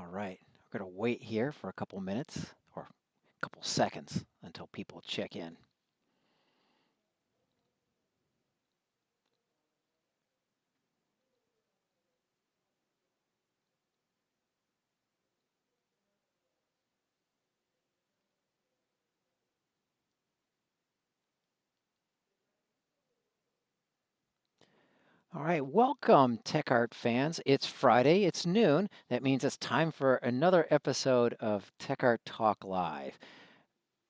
All right, we're going to wait here for a couple minutes or a couple seconds until people check in. All right, welcome Tech Art fans. It's Friday, it's noon. That means it's time for another episode of Tech Art Talk Live.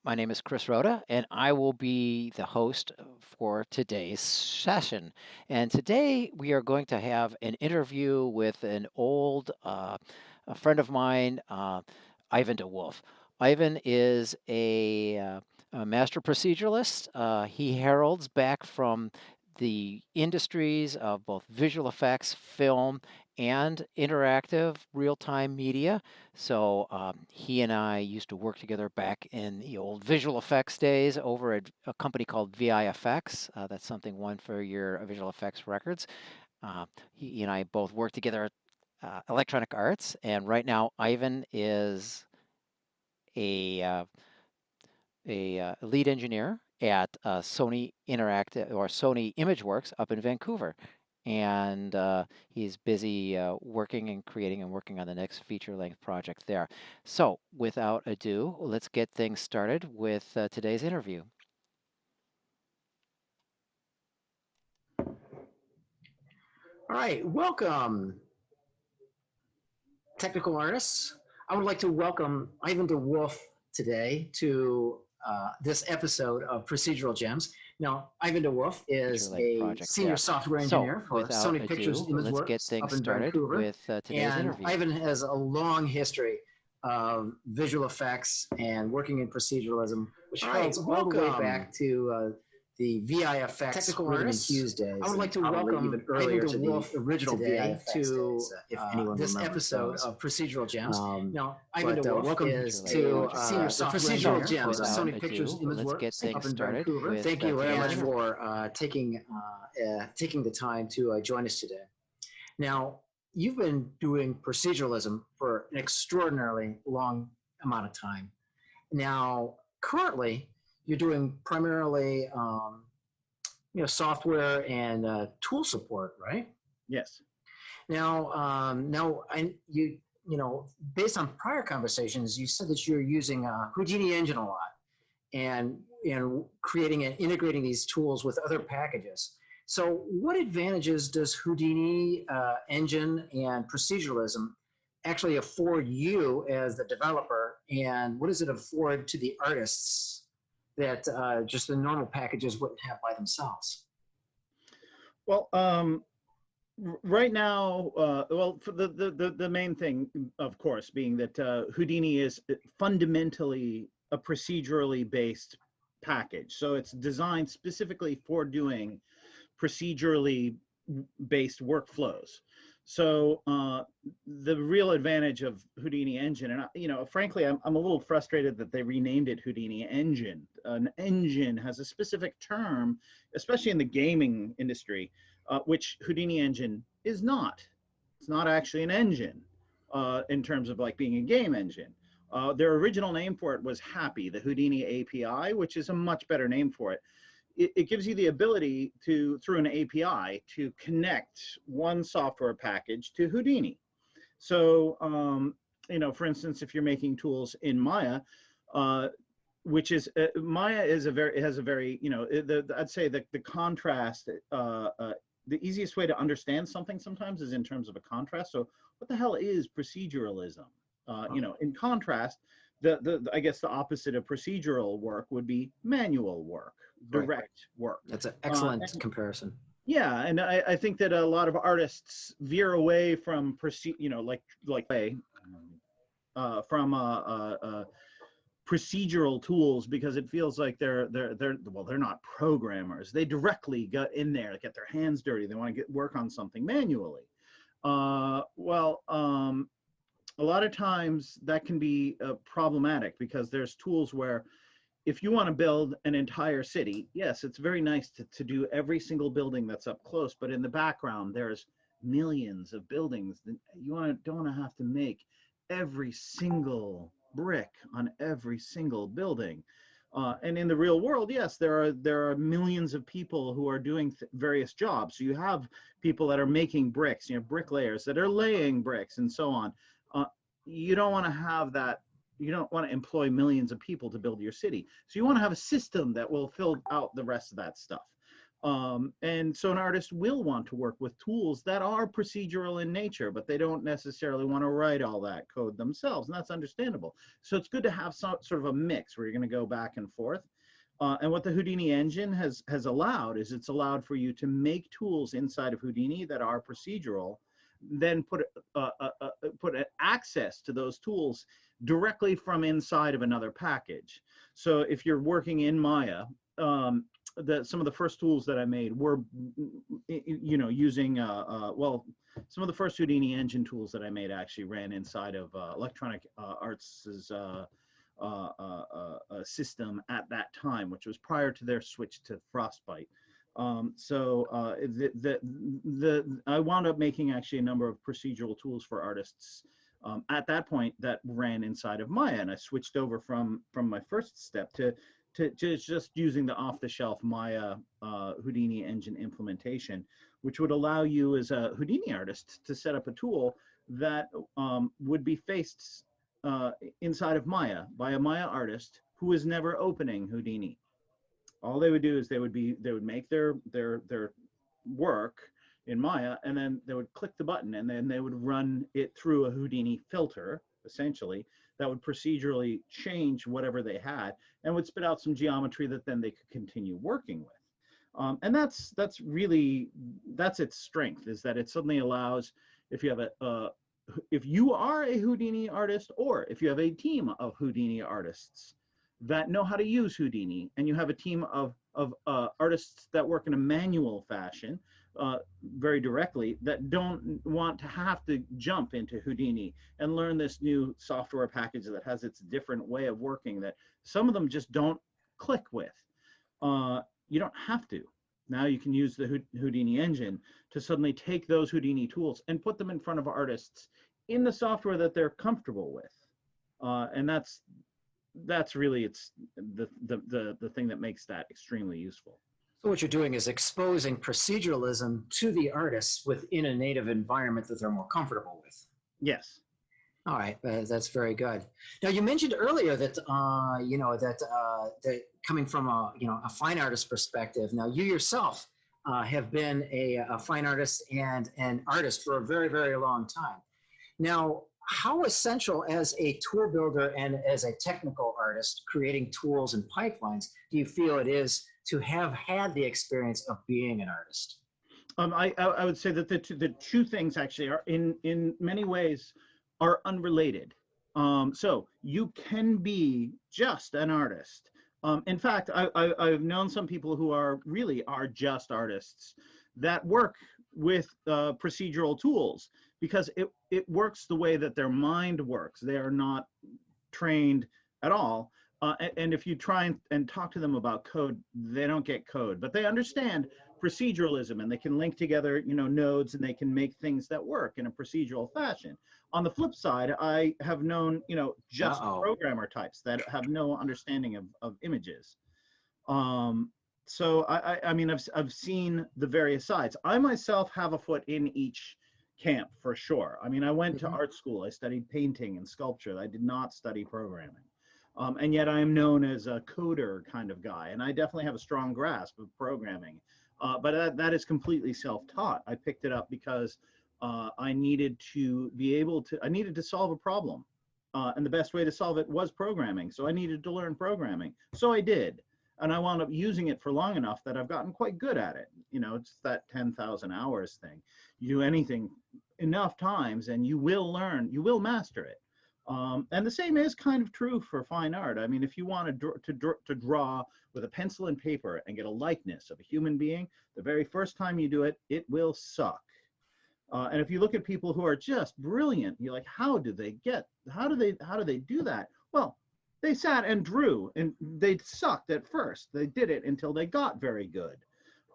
My name is Chris Rhoda, and I will be the host for today's session. And today we are going to have an interview with an old a friend of mine, Ivan DeWolf. Ivan is a master proceduralist. He heralds back from the industries of both visual effects, film, and interactive real-time media. So he and I used to work together back in the old visual effects days over at a company called VIFX. That's something one for your visual effects records. He and I both work together at Electronic Arts, and right now Ivan is a uh, a lead engineer at Sony Interactive or Sony ImageWorks up in Vancouver. And he's busy working and creating and working on the next feature-length project there. So, without ado, let's get things started with today's interview. All right, welcome, technical artists. I would like to welcome Ivan DeWolf today to this episode of Procedural Gems. Now, Ivan DeWolf is Feature-length a project senior there. software So, engineer for without Sony Pictures ado, let's get ImageWorks things up in started Vancouver. with today's And interview. Ivan has a long history of visual effects and working in proceduralism, which holds all the way back to the VIFX technical artists. Tuesdays. I would like to welcome even earlier to the original VIFX to if anyone this episode those. Of Procedural Gems. Now, Ivan DeWolf welcome is to senior software Procedural Gems, Sony ado, Pictures let's get ImageWorks things up in started Vancouver. with Thank you very much interview. for taking the time to join us today. Now, you've been doing proceduralism for an extraordinarily long amount of time. Now, currently, you're doing primarily, software and tool support, right? Yes. Now, based on prior conversations, you said that you're using Houdini Engine a lot, and creating and integrating these tools with other packages. So, what advantages does Houdini Engine and proceduralism actually afford you as the developer, and what does it afford to the artists that just the normal packages wouldn't have by themselves? Well, right now, for the main thing, of course, being that Houdini is fundamentally a procedurally based package. So it's designed specifically for doing procedurally based workflows. So the real advantage of Houdini Engine, and frankly, I'm a little frustrated that they renamed it Houdini Engine. An engine has a specific term, especially in the gaming industry, which Houdini Engine is not. It's not actually an engine in terms of like being a game engine. Their original name for it was Happy, the Houdini API, which is a much better name for it. It gives you the ability to, through an API, to connect one software package to Houdini. So, for instance, if you're making tools in Maya, which is Maya is has a very, I'd say that the contrast, the easiest way to understand something sometimes is in terms of a contrast. So, what the hell is proceduralism? In contrast, I guess the opposite of procedural work would be manual work, direct work. That's an excellent comparison. Yeah, and I think that a lot of artists veer away from procedural tools because it feels like they're not programmers. They directly get in there, get their hands dirty. They want to work on something manually. A lot of times that can be problematic because there's tools where if you want to build an entire city, yes, it's very nice to do every single building that's up close, but in the background, there's millions of buildings that don't want to have to make every single brick on every single building. And in the real world, yes, there are millions of people who are doing various jobs. So you have people that are making bricks, bricklayers that are laying bricks and so on. Uh, you don't want to have that. You don't want to employ millions of people to build your city. So you want to have a system that will fill out the rest of that stuff. And so an artist will want to work with tools that are procedural in nature, but they don't necessarily want to write all that code themselves, and that's understandable. So it's good to have some sort of a mix where you're going to go back and forth. And what the Houdini engine has allowed is it's allowed for you to make tools inside of Houdini that are procedural, then put access to those tools directly from inside of another package. So if you're working in Maya, some of the first tools that I made were, using, some of the first Houdini engine tools that I made actually ran inside of Electronic Arts' system at that time, which was prior to their switch to Frostbite. I wound up making actually a number of procedural tools for artists at that point that ran inside of Maya, and I switched over from my first step to just using the off-the-shelf Maya Houdini engine implementation, which would allow you as a Houdini artist to set up a tool that would be faced inside of Maya by a Maya artist who is never opening Houdini. All they would do is they would make their work in Maya, and then they would click the button, and then they would run it through a Houdini filter, essentially, that would procedurally change whatever they had and would spit out some geometry that then they could continue working with. And that's its strength, is that it suddenly allows, if you have if you are a Houdini artist, or if you have a team of Houdini artists that know how to use Houdini, and you have a team of artists that work in a manual fashion, very directly, that don't want to have to jump into Houdini and learn this new software package that has its different way of working that some of them just don't click with. You don't have to. Now you can use the Houdini engine to suddenly take those Houdini tools and put them in front of artists in the software that they're comfortable with. And that's really the thing that makes that extremely useful. So what you're doing is exposing proceduralism to the artists within a native environment that they're more comfortable with. Yes. All right, that's very good. Now you mentioned earlier that that coming from a fine artist perspective. Now you yourself have been a fine artist and an artist for a very, very long time. Now, how essential as a tool builder and as a technical artist creating tools and pipelines do you feel it is to have had the experience of being an artist? I would say that the two things actually are in many ways are unrelated. So you can be just an artist. In fact, I've known some people who are just artists that work with procedural tools because it works the way that their mind works. They are not trained at all. And if you try and talk to them about code, they don't get code, but they understand proceduralism, and they can link together, nodes, and they can make things that work in a procedural fashion. On the flip side, I have known, just programmer types that have no understanding of images. So I mean, I've seen the various sides. I myself have a foot in each camp for sure. I mean, I went to art school. I studied painting and sculpture. I did not study programming. And yet I am known as a coder kind of guy, and I definitely have a strong grasp of programming. But that is completely self-taught. I picked it up because I needed to solve a problem. And the best way to solve it was programming. So I needed to learn programming. So I did. And I wound up using it for long enough that I've gotten quite good at it. It's that 10,000 hours thing. You do anything enough times and you will learn, you will master it. And the same is kind of true for fine art. I mean, if you want to draw with a pencil and paper and get a likeness of a human being, the very first time you do it, it will suck. And if you look at people who are just brilliant, you're like, how do they do that? Well, they sat and drew, and they sucked at first. They did it until they got very good.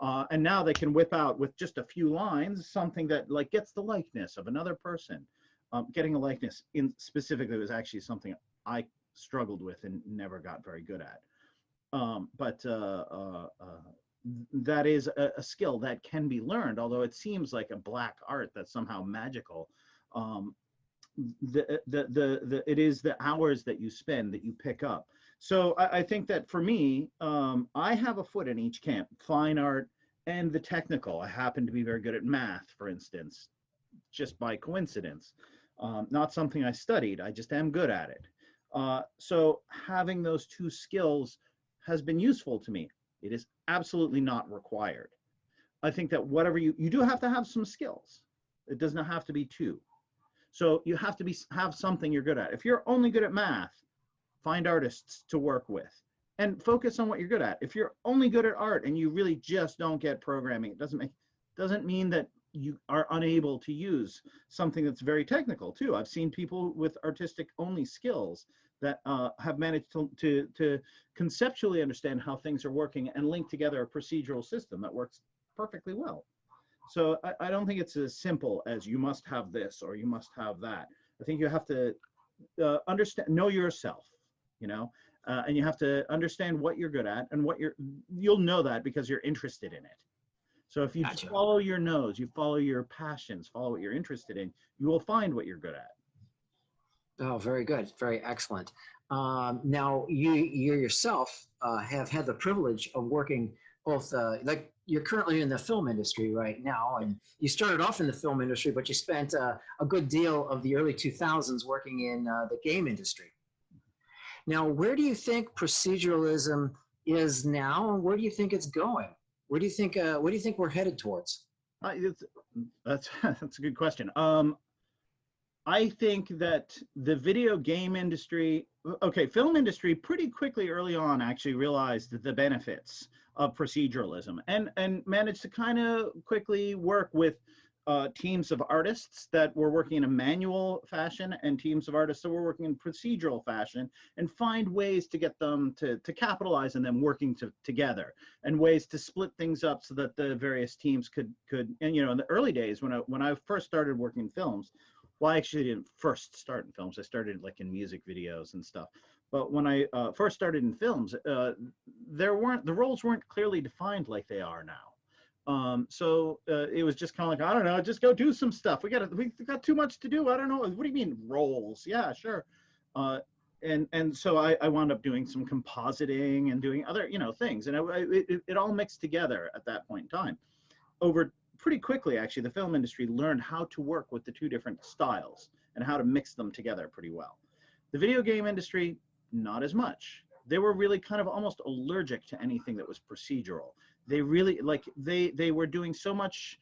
And now they can whip out with just a few lines something that gets the likeness of another person. Getting a likeness in specifically was actually something I struggled with and never got very good at. But that is a skill that can be learned, although it seems like a black art that's somehow magical. Um, it is the hours that you spend that you pick up. So I think that for me, I have a foot in each camp, fine art and the technical. I happen to be very good at math, for instance, just by coincidence. Not something I studied, I just am good at it. So having those two skills has been useful to me. It is absolutely not required. I think that whatever you do have to have some skills. It does not have to be two. So you have to have something you're good at. If you're only good at math, find artists to work with and focus on what you're good at. If you're only good at art and you really just don't get programming, it doesn't mean that you are unable to use something that's very technical too. I've seen people with artistic only skills that have managed to conceptually understand how things are working and link together a procedural system that works perfectly well. So I don't think it's as simple as you must have this or you must have that. I think you have to understand, know yourself, you know, and you have to understand what you're good at and you'll know that because you're interested in it. So if you Gotcha. follow your nose, you follow your passions, follow what you're interested in, you will find what you're good at. Oh, very good. Very excellent. Now, you yourself have had the privilege of working both, like you're currently in the film industry right now, and you started off in the film industry, but you spent a good deal of the early 2000s working in the game industry. Now, where do you think proceduralism is now, and where do you think it's going? Where do you think we're headed towards? That's that's a good question. I think that the video game industry, okay, film industry pretty quickly early on actually realized the benefits of proceduralism and managed to kind of quickly work with teams of artists that were working in a manual fashion and teams of artists that were working in procedural fashion and find ways to get them to capitalize on them working together and ways to split things up so that the various teams could and you know in the early days when I first started working in films. Well, I actually didn't first start in films. I started like in music videos and stuff. But when I first started in films, the roles weren't clearly defined like they are now. So it was just kind of like, I don't know, just go do some stuff. We got too much to do. I don't know. What do you mean roles? Yeah, sure. And so I wound up doing some compositing and doing other things, and it all mixed together at that point in time. Over pretty quickly, actually, the film industry learned how to work with the two different styles and how to mix them together pretty well. The video game industry, not as much. They were really kind of almost allergic to anything that was procedural. They really they were doing so much,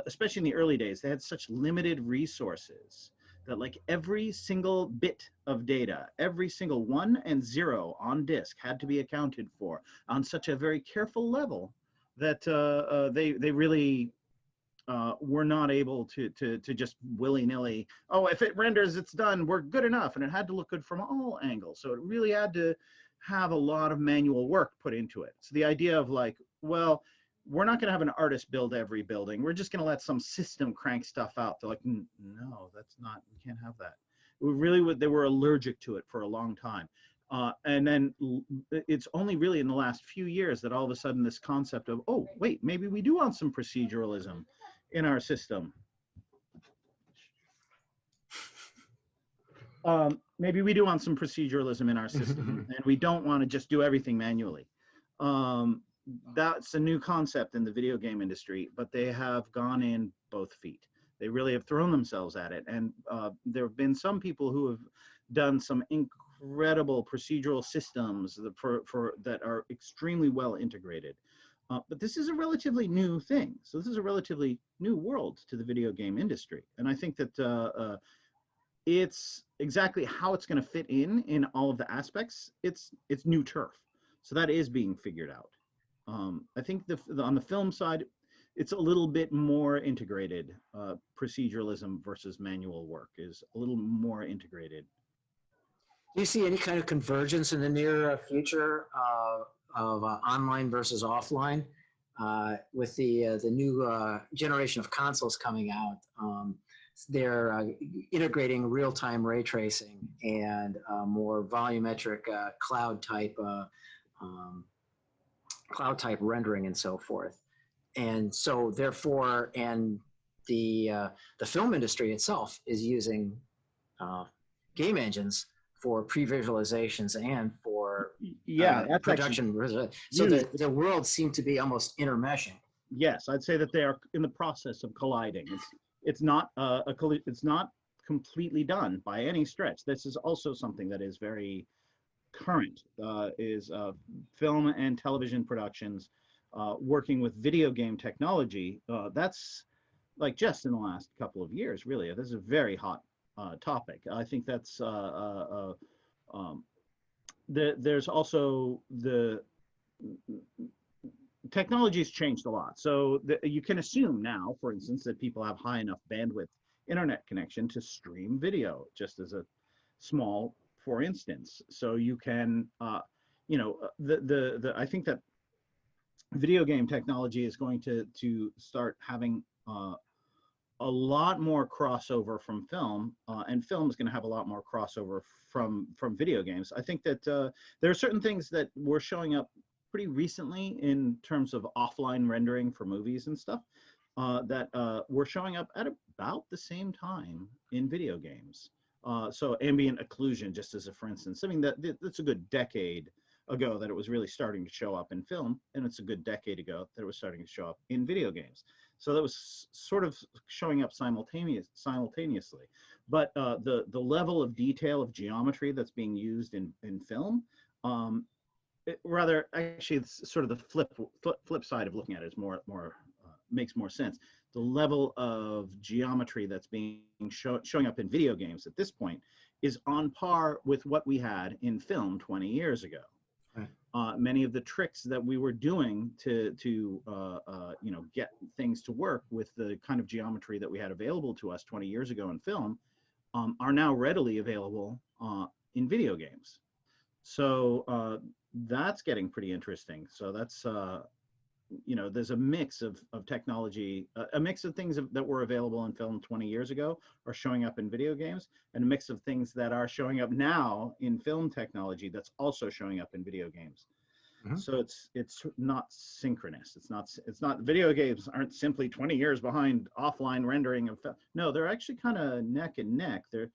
especially in the early days. They had such limited resources that like every single bit of data, every single 1 and 0 on disk had to be accounted for on such a very careful level that they really were not able to just willy-nilly, oh, if it renders, it's done, we're good enough. And it had to look good from all angles. So it really had to have a lot of manual work put into it. So the idea of like, well, we're not going to have an artist build every building. We're just going to let some system crank stuff out. They're like, no, that's not, we can't have that. They were allergic to it for a long time. And then it's only really in the last few years that all of a sudden this concept of, oh, wait, maybe we do want some proceduralism in our system. Maybe we do want some proceduralism in our system and we don't want to just do everything manually. That's a new concept in the video game industry, but they have gone in both feet. They really have thrown themselves at it. And there have been some people who have done some incredible procedural systems that are extremely well integrated. But this is a relatively new thing. So this is a relatively new world to the video game industry. And I think that it's exactly how it's going to fit in all of the aspects. It's new turf. So that is being figured out. I think on the film side, it's a little bit more integrated. Proceduralism versus manual work is a little more integrated. Do you see any kind of convergence in the near future of online versus offline with the new generation of consoles coming out? they're integrating real-time ray tracing and more volumetric um, cloud type rendering and so forth. And so therefore, and the film industry itself is using uh, game engines for pre-visualizations and for Yeah, that's actually production. So huge. the worlds seem to be almost intermeshing. Yes, I'd say that they are in the process of colliding. It's not it's not completely done by any stretch. This is also something that is very current, is film and television productions working with video game technology. That's like just in the last couple of years, really. This is a very hot topic. I think that's um, there's also the technology's changed a lot. So you can assume now, for instance, that people have high enough bandwidth internet connection to stream video, just as a small, for instance. So you can, I think that video game technology is going to start having a lot more crossover from film, and film is going to have a lot more crossover from video games. I think that there are certain things that were showing up pretty recently in terms of offline rendering for movies and stuff that were showing up at about the same time in video games. So ambient occlusion, just as a for instance, I mean that's a good decade ago that it was really starting to show up in film, and it's a good decade ago that it was starting to show up in video games. So that was sort of showing up simultaneously. But the level of detail of geometry that's being used in film, rather actually it's sort of the flip side of looking at it is more makes more sense. The level of geometry that's being showing up in video games at this point is on par with what we had in film 20 years ago. Many of the tricks that we were doing to get things to work with the kind of geometry that we had available to us 20 years ago in film are now readily available in video games. So that's getting pretty interesting. So that's there's a mix of technology, a mix of things that were available in film 20 years ago are showing up in video games, and a mix of things that are showing up now in film technology that's also showing up in video games. Mm-hmm. So it's not synchronous. It's not video games aren't simply 20 years behind offline rendering of film. No, they're actually kind of neck and neck. They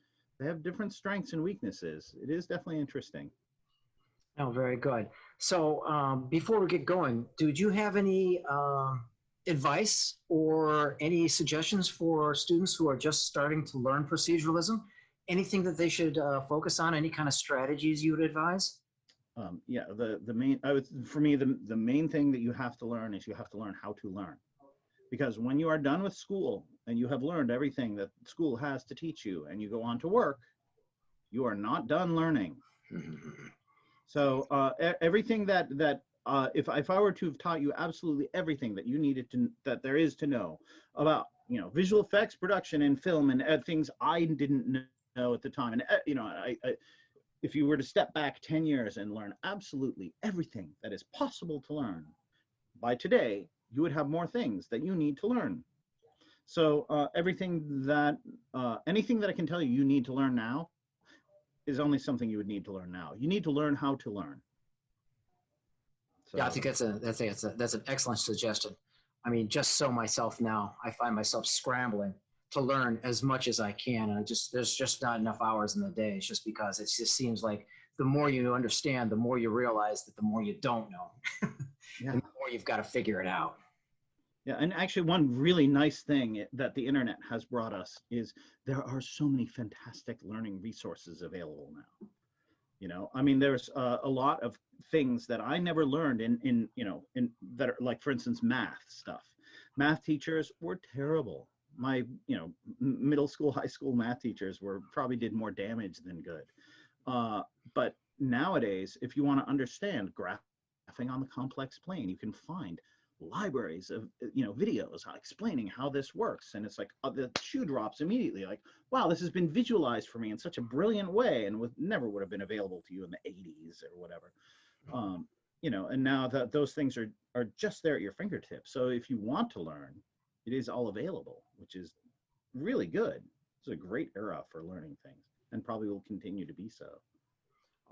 have different strengths and weaknesses. It is definitely interesting. Oh, very good. So before we get going, did you have any advice or any suggestions for students who are just starting to learn proceduralism? Anything that they should focus on? Any kind of strategies you would advise? Yeah, the main for me the main thing that you have to learn is you have to learn how to learn, because when you are done with school and you have learned everything that school has to teach you and you go on to work, you are not done learning. So everything that if I were to have taught you absolutely everything that you needed that there is to know about visual effects production in film and things I didn't know at the time, and if you were to step back 10 years and learn absolutely everything that is possible to learn, by today you would have more things that you need to learn. So anything that I can tell you you need to learn now is only something you would need to learn now. You need to learn how to learn. So, yeah, I think that's an excellent suggestion. I mean, just so myself now, I find myself scrambling to learn as much as I can, and there's just not enough hours in the day. It's just because it just seems like the more you understand, the more you realize that the more you don't know, yeah. And the more you've got to figure it out. Yeah, and actually one really nice thing that the internet has brought us is there are so many fantastic learning resources available now. I mean, there's a lot of things that I never learned in that are like, for instance, math stuff. Math teachers were terrible. My, middle school, high school math teachers probably did more damage than good. But nowadays, if you want to understand graphing on the complex plane, you can find libraries of videos explaining how this works, and it's like the shoe drops immediately, like, wow, this has been visualized for me in such a brilliant way and never would have been available to you in the 80s or whatever. And now that those things are just there at your fingertips, so if you want to learn, it is all available, which is really good. It's a great era for learning things, and probably will continue to be so.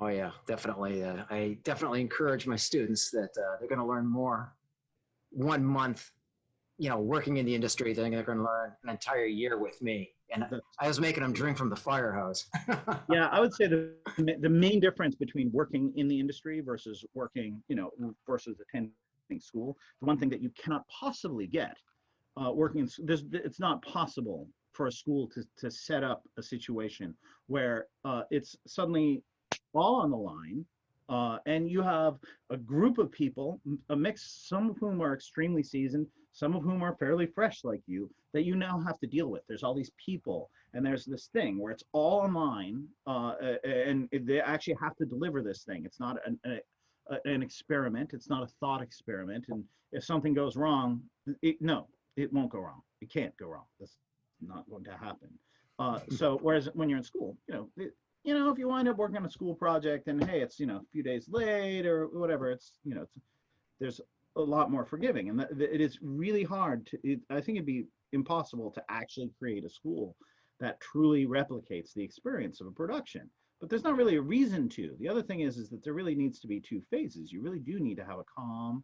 Oh yeah, definitely. I definitely encourage my students that they're going to learn more 1 month, working in the industry than they're going to learn an entire year with me. And That's I was making them drink from the fire hose. Yeah, I would say the main difference between working in the industry versus working, versus attending school, the one thing that you cannot possibly get working in, it's not possible for a school to set up a situation where it's suddenly all on the line, and you have a group of people, a mix, some of whom are extremely seasoned, some of whom are fairly fresh like you, that you now have to deal with. There's all these people, and there's this thing where it's all online, and they actually have to deliver this thing. It's not an experiment. It's not a thought experiment. And if something goes wrong, no, it won't go wrong. It can't go wrong. That's not going to happen. So whereas when you're in school, if you wind up working on a school project and hey, it's a few days late or whatever, there's a lot more forgiving, and it is really hard I think it'd be impossible to actually create a school that truly replicates the experience of a production. But there's not really a reason to. The other thing is that there really needs to be two phases. You really do need to have a calm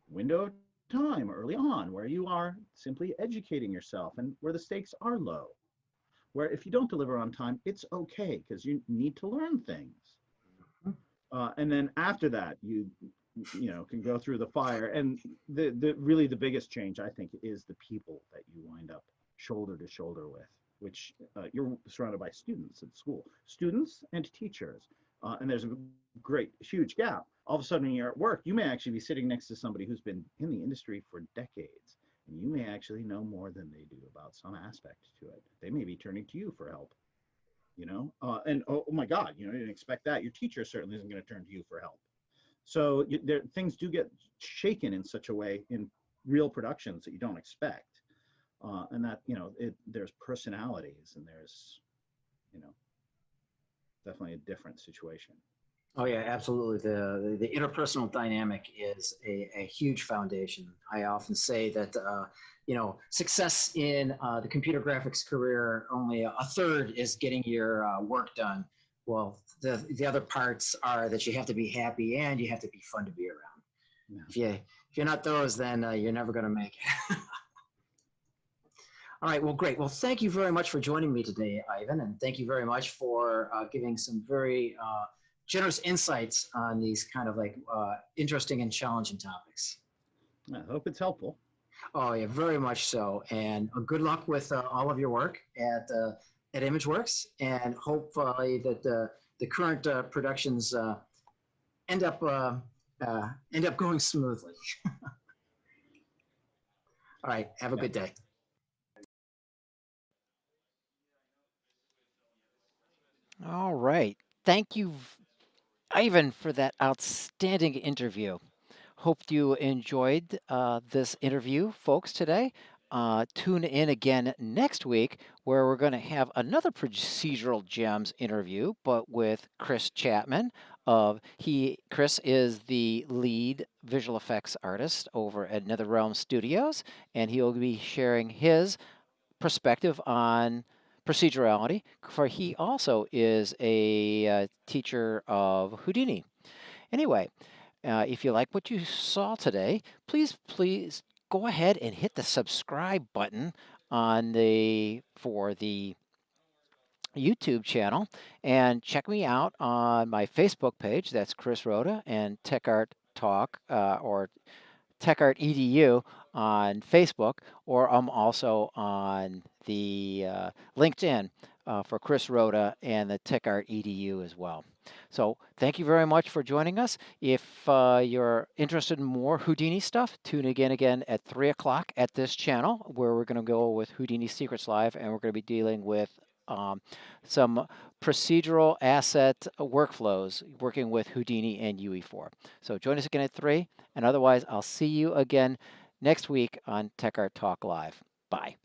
window of time early on where you are simply educating yourself and where the stakes are low. Where if you don't deliver on time, it's okay because you need to learn things. And then after that, you can go through the fire. And the really the biggest change I think is the people that you wind up shoulder to shoulder with, which you're surrounded by students at school, students and teachers. And there's a great, huge gap. All of a sudden, when you're at work, you may actually be sitting next to somebody who's been in the industry for decades, and you may actually know more than they do about some aspect to it. They may be turning to you for help, and oh my God, you didn't expect that. Your teacher certainly isn't going to turn to you for help. So things do get shaken in such a way in real productions that you don't expect, and that there's personalities and there's you know definitely a different situation. Oh yeah, absolutely. The interpersonal dynamic is a huge foundation. I often say that success in the computer graphics career, only a third is getting your work done. Well, the other parts are that you have to be happy and you have to be fun to be around. Yeah. If you're not those, then you're never going to make it. All right, well, great. Well, thank you very much for joining me today, Ivan, and thank you very much for giving some very generous insights on these kind of like interesting and challenging topics. I hope it's helpful. Oh yeah, very much so. And good luck with all of your work at ImageWorks, and hopefully that the current productions end up going smoothly. All right, have a Yeah. good day. All right. Thank you, Ivan, for that outstanding interview. Hope you enjoyed this interview, folks, today. Tune in again next week where we're going to have another Procedural Gems interview, but with Chris Chapman. Chris is the lead visual effects artist over at NetherRealm Studios, and he'll be sharing his perspective on procedurality, for he also is a teacher of Houdini. Anyway, if you like what you saw today, please go ahead and hit the subscribe button for the YouTube channel, and check me out on my Facebook page. That's Chris Rhoda and Tech Art Talk or Tech Art EDU on Facebook, or I'm also on the LinkedIn for Chris Rhoda and the Tech Art EDU as well. So thank you very much for joining us. If you're interested in more Houdini stuff, tune again at 3 o'clock at this channel, where we're going to go with Houdini Secrets Live, and we're going to be dealing with some procedural asset workflows working with Houdini and UE4. So join us again at 3, and otherwise I'll see you again next week on Tech Art Talk Live. Bye.